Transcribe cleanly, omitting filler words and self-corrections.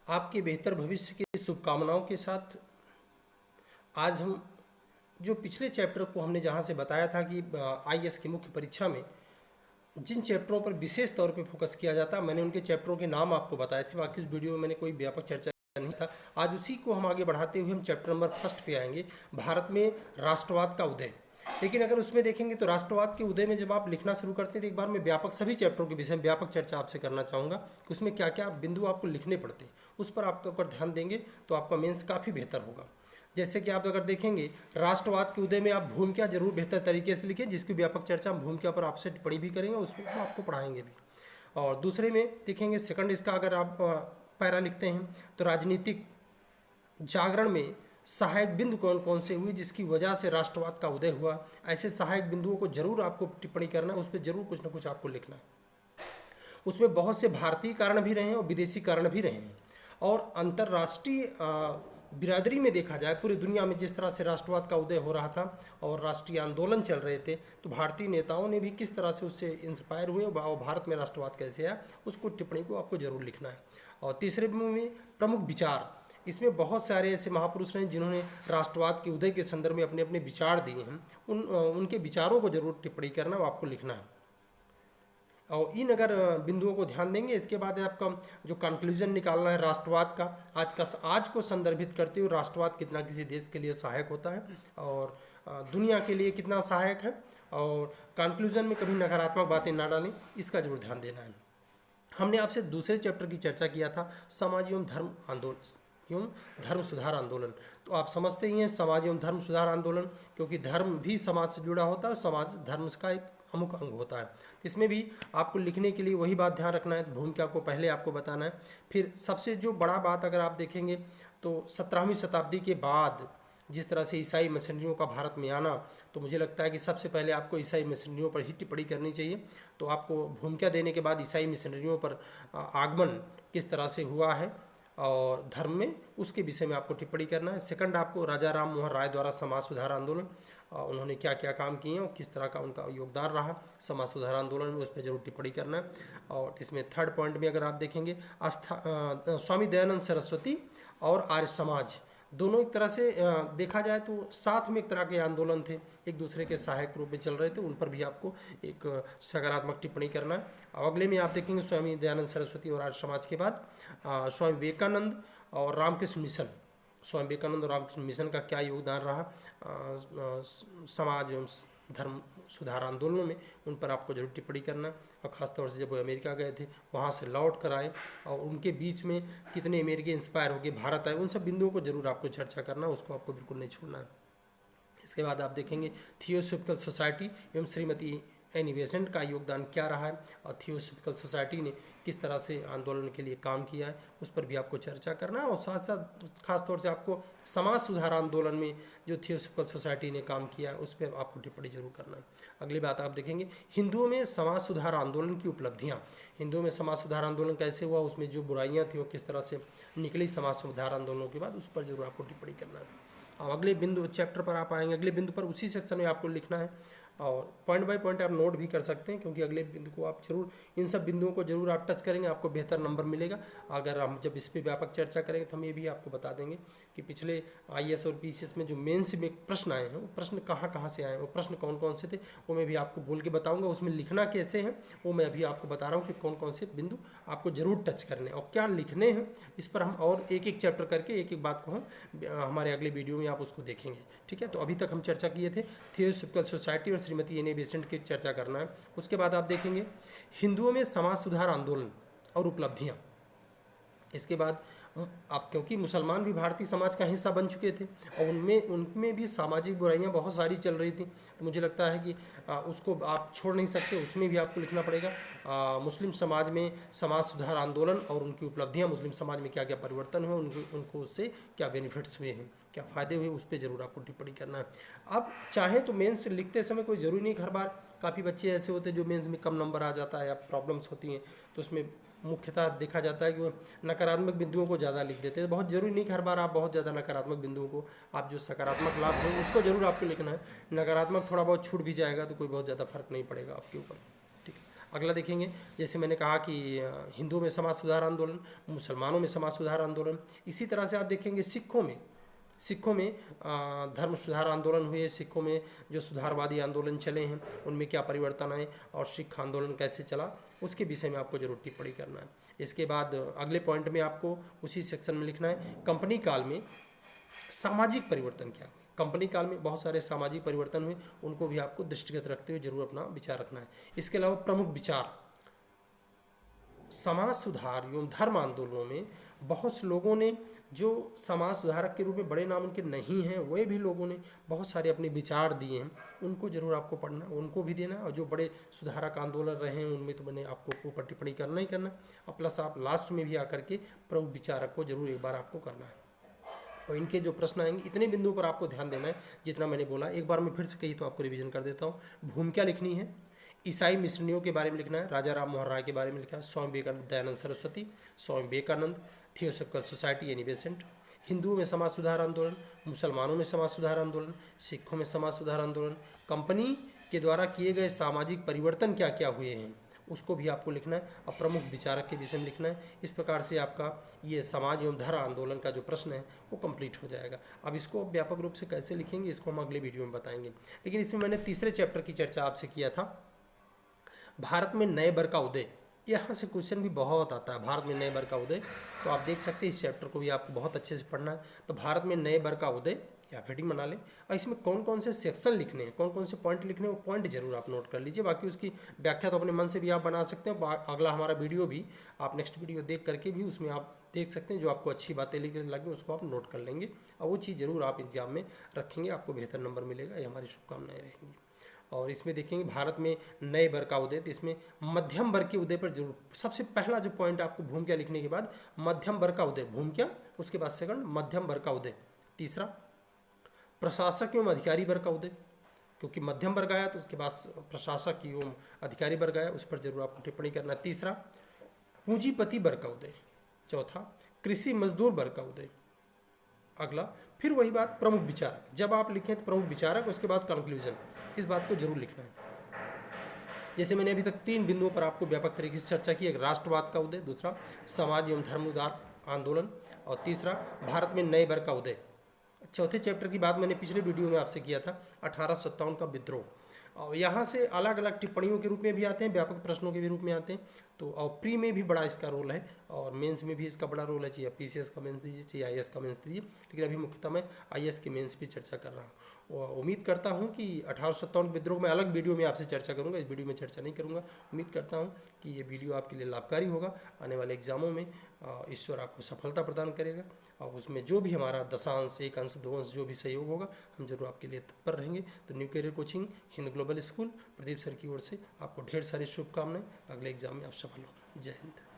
आपके बेहतर भविष्य की शुभकामनाओं के साथ आज हम जो पिछले चैप्टर को हमने जहाँ से बताया था कि आईएएस की मुख्य परीक्षा में जिन चैप्टरों पर विशेष तौर पे फोकस किया जाता, मैंने उनके चैप्टरों के नाम आपको बताए थे। बाकी इस वीडियो में मैंने कोई व्यापक चर्चा नहीं था। आज उसी को हम आगे बढ़ाते हुए हम चैप्टर नंबर 1 पे आएंगे, भारत में राष्ट्रवाद का उदय। लेकिन अगर उसमें देखेंगे तो राष्ट्रवाद के उदय में जब आप लिखना शुरू करते हैं तो एक बार मैं व्यापक सभी चैप्टरों के विषय में व्यापक चर्चा आपसे करना चाहूँगा कि उसमें क्या क्या बिंदु आपको लिखने पड़ते हैं। उस पर आप अगर ध्यान देंगे तो आपका मेंस काफ़ी बेहतर होगा। जैसे कि आप अगर देखेंगे राष्ट्रवाद के उदय में आप भूमिका जरूर बेहतर तरीके से लिखें, जिसकी व्यापक चर्चा हम भूमिका पर आपसे टिप्पणी भी करेंगे, उसमें हम आपको पढ़ाएंगे भी। और दूसरे में देखेंगे सेकंड इसका अगर आप पैरा लिखते हैं तो राजनीतिक जागरण में सहायक बिंदु कौन कौन से हुए जिसकी वजह से राष्ट्रवाद का उदय हुआ, ऐसे सहायक बिंदुओं को जरूर आपको टिप्पणी करना है, उस पर जरूर कुछ ना कुछ आपको लिखना है। उसमें बहुत से भारतीय कारण भी रहे हैं और विदेशी कारण भी रहे हैं। और अंतर्राष्ट्रीय बिरादरी में देखा जाए पूरी दुनिया में जिस तरह से राष्ट्रवाद का उदय हो रहा था और राष्ट्रीय आंदोलन चल रहे थे, तो भारतीय नेताओं ने भी किस तरह से उससे इंस्पायर हुए और भारत में राष्ट्रवाद कैसे आया, उसको टिप्पणी को आपको जरूर लिखना है। और तीसरे में प्रमुख विचार, इसमें बहुत सारे ऐसे महापुरुष हैं जिन्होंने राष्ट्रवाद के उदय के संदर्भ में अपने अपने विचार दिए हैं, उनके विचारों को जरूर टिप्पणी करना, वो आपको लिखना है। और इन अगर बिंदुओं को ध्यान देंगे, इसके बाद आपका जो कंक्लूजन निकालना है राष्ट्रवाद का, आज को संदर्भित करते हुए राष्ट्रवाद कितना किसी देश के लिए सहायक होता है और दुनिया के लिए कितना सहायक है, और कंक्लूजन में कभी नकारात्मक बातें ना डालें, इसका जरूर ध्यान देना है। हमने आपसे दूसरे चैप्टर की चर्चा किया था समाज एवं धर्म आंदोलन एवं धर्म सुधार आंदोलन। तो आप समझते ही हैं समाज एवं धर्म सुधार आंदोलन, क्योंकि धर्म भी समाज से जुड़ा होता है और समाज धर्म का एक प्रमुख अंग होता है। इसमें भी आपको लिखने के लिए वही बात ध्यान रखना है, भूमिका को पहले आपको बताना है। फिर सबसे जो बड़ा बात अगर आप देखेंगे तो 17वीं शताब्दी के बाद जिस तरह से ईसाई मिशनरियों का भारत में आना, तो मुझे लगता है कि सबसे पहले आपको ईसाई मिशनरियों पर ही टिप्पणी करनी चाहिए। तो आपको भूमिका देने के बाद ईसाई मिशनरियों पर आगमन किस तरह से हुआ है और धर्म में, उसके विषय में आपको टिप्पणी करना है। सेकंड, आपको राजा राम मोहन राय द्वारा समाज सुधार आंदोलन, उन्होंने क्या क्या काम किए और किस तरह का उनका योगदान रहा समाज सुधार आंदोलन में, उस पर जरूर टिप्पणी करना है। और इसमें थर्ड पॉइंट में अगर आप देखेंगे स्वामी दयानंद सरस्वती और आर्य समाज दोनों एक तरह से देखा जाए तो साथ में एक तरह के आंदोलन थे, एक दूसरे के सहायक रूप में चल रहे थे, उन पर भी आपको एक सकारात्मक टिप्पणी करना है। और अगले में आप देखेंगे स्वामी दयानंद सरस्वती और आर्य समाज के बाद स्वामी विवेकानंद और रामकृष्ण मिशन, स्वामी विवेकानंद और रामकृष्ण मिशन का क्या योगदान रहा समाज एवं धर्म सुधार आंदोलनों में, उन पर आपको जरूर टिप्पणी करना। और ख़ासतौर से जब वो अमेरिका गए थे, वहाँ से लौट कर आए और उनके बीच में कितने अमेरिकी इंस्पायर होकर भारत आए, उन सब बिंदुओं को जरूर आपको चर्चा करना, उसको आपको बिल्कुल नहीं छोड़ना है। इसके बाद आप देखेंगे थियोसॉफिकल सोसाइटी एवं श्रीमती एनी बेसेंट का योगदान क्या रहा है और थियोसॉफिकल सोसाइटी ने किस तरह से आंदोलन के लिए काम किया है, उस पर भी आपको चर्चा करना है। और साथ साथ खास तौर से आपको समाज सुधार आंदोलन में जो थियोसॉफिकल सोसाइटी ने काम किया है, उस पर आपको टिप्पणी जरूर करना है। अगली बात आप देखेंगे हिंदुओं में समाज सुधार आंदोलन की उपलब्धियाँ, हिंदुओं में समाज सुधार आंदोलन कैसे हुआ, उसमें जो बुराइयाँ थी वो किस तरह से निकली समाज सुधार आंदोलनों के बाद, उस पर जरूर आपको टिप्पणी करना है। और अगले बिंदु चैप्टर पर आप आएंगे, अगले बिंदु पर उसी सेक्शन में आपको लिखना है और पॉइंट बाय पॉइंट आप नोट भी कर सकते हैं, क्योंकि अगले बिंदु को आप जरूर इन सब बिंदुओं को जरूर आप टच करेंगे, आपको बेहतर नंबर मिलेगा। अगर हम जब इस पर व्यापक चर्चा करेंगे तो हम ये भी आपको बता देंगे कि पिछले आईएएस और पीसीएस में जो मेंस में प्रश्न आए हैं, वो प्रश्न कहाँ कहाँ से आए हैं, वो प्रश्न कौन कौन से थे, वो मैं भी आपको बोल के बताऊँगा। उसमें लिखना कैसे है वो मैं अभी आपको बता रहा हूँ कि कौन कौन से बिंदु आपको जरूर टच करने और क्या लिखने हैं। इस पर हम और एक एक चैप्टर करके एक एक बात को हम हमारे अगले वीडियो में आप उसको देखेंगे, ठीक है। तो अभी तक हम चर्चा किए थे थियोसॉफिकल सोसाइटी और श्रीमती एनी बेसेंट की चर्चा करना है। उसके बाद आप देखेंगे हिंदुओं में समाज सुधार आंदोलन और उपलब्धियां। इसके बाद आप, क्योंकि मुसलमान भी भारतीय समाज का हिस्सा बन चुके थे और उनमें भी सामाजिक बुराइयां बहुत सारी चल रही थी, तो मुझे लगता है कि उसको आप छोड़ नहीं सकते, उसमें भी आपको लिखना पड़ेगा। मुस्लिम समाज में समाज सुधार आंदोलन और उनकी उपलब्धियां, मुस्लिम समाज में क्या क्या परिवर्तन हुए, उनको उससे क्या बेनिफिट्स हुए हैं, क्या फ़ायदे हुए, उस पर जरूर आपको टिप्पणी करना है। आप चाहे तो मेंस लिखते समय कोई ज़रूरी नहीं, हर बार काफ़ी बच्चे ऐसे होते हैं जो मेंस में कम नंबर आ जाता है या प्रॉब्लम्स होती हैं, तो उसमें मुख्यतः देखा जाता है कि वो नकारात्मक बिंदुओं को ज़्यादा लिख देते हैं। बहुत ज़रूरी नहीं कि हर बार आप बहुत ज़्यादा नकारात्मक बिंदुओं को, आप जो सकारात्मक लाभ हो उसको जरूर आपको लिखना है। नकारात्मक थोड़ा बहुत छूट भी जाएगा तो कोई बहुत ज़्यादा फर्क नहीं पड़ेगा आपके ऊपर, ठीक है। अगला देखेंगे, जैसे मैंने कहा कि हिंदुओं में समाज सुधार आंदोलन, मुसलमानों में समाज सुधार आंदोलन। इसी तरह से आप देखेंगे सिखों में धर्म सुधार आंदोलन हुए, सिखों में जो सुधारवादी आंदोलन चले हैं उनमें क्या परिवर्तन आए और सिख आंदोलन कैसे चला, उसके विषय में आपको जरूर टिप्पणी करना है। इसके बाद अगले पॉइंट में आपको उसी सेक्शन में लिखना है कंपनी काल में सामाजिक परिवर्तन क्या हुए। कंपनी काल में बहुत सारे सामाजिक परिवर्तन हुए, उनको भी आपको दृष्टिगत रखते हुए जरूर अपना विचार रखना है। इसके अलावा प्रमुख विचार, समाज सुधार एवं धर्म आंदोलनों में बहुत से लोगों ने जो समाज सुधारक के रूप में बड़े नाम उनके नहीं हैं, वे भी लोगों ने बहुत सारे अपने विचार दिए हैं, उनको जरूर आपको पढ़ना, उनको भी देना। और जो बड़े सुधारक आंदोलन रहे हैं उनमें तो मैंने आपको ऊपर टिप्पणी करना ही करना, और प्लस आप लास्ट में भी आकर के प्रमुख विचारक को जरूर एक बार आपको करना है। और इनके जो प्रश्न आएंगे इतने बिंदुओं पर आपको ध्यान देना है जितना मैंने बोला। एक बार मैं फिर से कही तो आपको रिवीजन कर देता हूँ। भूमिका लिखनी है, ईसाई मिशनरियों के बारे में लिखना है, राजा राम मोहन राय के बारे में लिखा है, स्वामी विवेकानंद, दयानंद सरस्वती, स्वामी विवेकानंद, थियोसॉफिकल सोसाइटी यानी बेसेंट, हिंदुओं में समाज सुधार आंदोलन, मुसलमानों में समाज सुधार आंदोलन, सिखों में समाज सुधार आंदोलन, कंपनी के द्वारा किए गए सामाजिक परिवर्तन क्या क्या हुए हैं उसको भी आपको लिखना है, और प्रमुख विचारक के विषय में लिखना है। इस प्रकार से आपका ये समाज एवं धर्म आंदोलन का जो प्रश्न है वो कंप्लीट हो जाएगा। अब इसको व्यापक रूप से कैसे लिखेंगे इसको हम अगले वीडियो में बताएंगे। लेकिन इसमें मैंने तीसरे चैप्टर की चर्चा आपसे किया था, भारत में नए वर्ग का उदय। यहाँ से क्वेश्चन भी बहुत आता है, भारत में नए वर्ग का उदय, तो आप देख सकते हैं इस चैप्टर को भी आपको बहुत अच्छे से पढ़ना है। तो भारत में नए वर्ग का उदय या हेडिंग बना लें, और इसमें कौन कौन से सेक्शन लिखने हैं, कौन कौन से पॉइंट लिखने हैं, वो पॉइंट जरूर आप नोट कर लीजिए। बाकी उसकी व्याख्या तो अपने मन से भी आप बना सकते हैं। अगला हमारा वीडियो भी आप नेक्स्ट वीडियो देख करके भी उसमें आप देख सकते हैं, जो आपको अच्छी बातें लिख लगे उसको आप नोट कर लेंगे, और वो चीज़ जरूर आप एग्जाम में रखेंगे, आपको बेहतर नंबर मिलेगा, ये हमारी शुभकामनाएं रहेंगी। और इसमें देखेंगे भारत में नए वर्ग का उदय, तो इसमें मध्यम वर्ग के उदय पर जरूर सबसे पहला जो पॉइंट आपको भूमिका लिखने के बाद मध्यम वर्ग का उदय, भूमिका, उसके बाद सेकंड मध्यम वर्ग का उदय, तीसरा प्रशासक एवं अधिकारी वर्ग का उदय, क्योंकि मध्यम वर्ग आया तो उसके बाद प्रशासक एवं अधिकारी वर्ग आया, उस पर जरूर आपको टिप्पणी करना। तीसरा पूंजीपति वर्ग का उदय, चौथा कृषि मजदूर वर्ग का उदय, अगला फिर वही बात प्रमुख विचारक, जब आप लिखें तो प्रमुख विचारक, उसके बाद कंक्लूजन, इस बात को जरूर लिखना है। जैसे मैंने अभी तक 3 बिंदुओं पर आपको व्यापक तरीके से चर्चा की, एक राष्ट्रवाद का उदय, दूसरा समाज एवं धर्म उदार आंदोलन, और तीसरा भारत में नए वर्ग का उदय। चौथे चैप्टर की बात मैंने पिछले वीडियो में आपसे किया था, 1857 का विद्रोह। और यहाँ से अलग अलग टिप्पणियों के रूप में भी आते हैं, व्यापक प्रश्नों के भी रूप में आते हैं। तो और प्री में भी बड़ा इसका रोल है, और मेंस में भी इसका बड़ा रोल है, चाहे पीसीएस का मेंस दीजिए चाहे आईएएस का मेंस दीजिए, लेकिन अभी मुख्यतः मैं आईएएस के मेंस की चर्चा कर रहा हूँ। और उम्मीद करता हूँ कि 1857 विद्रोह में अलग वीडियो में आपसे चर्चा करूँगा, इस वीडियो में चर्चा नहीं करूँगा। उम्मीद करता हूँ कि ये वीडियो आपके लिए लाभकारी होगा, आने वाले एग्जामों में ईश्वर आपको सफलता प्रदान करेगा, और उसमें जो भी हमारा 10 अंश 1 अंश 2 अंश जो भी सहयोग होगा हम जरूर आपके लिए तत्पर रहेंगे। तो new career coaching Hind global school Pradeep sir की ओर से आपको ढेर सारी शुभकामनाएं, अगले एग्जाम में आप सफल हो। जय हिंद।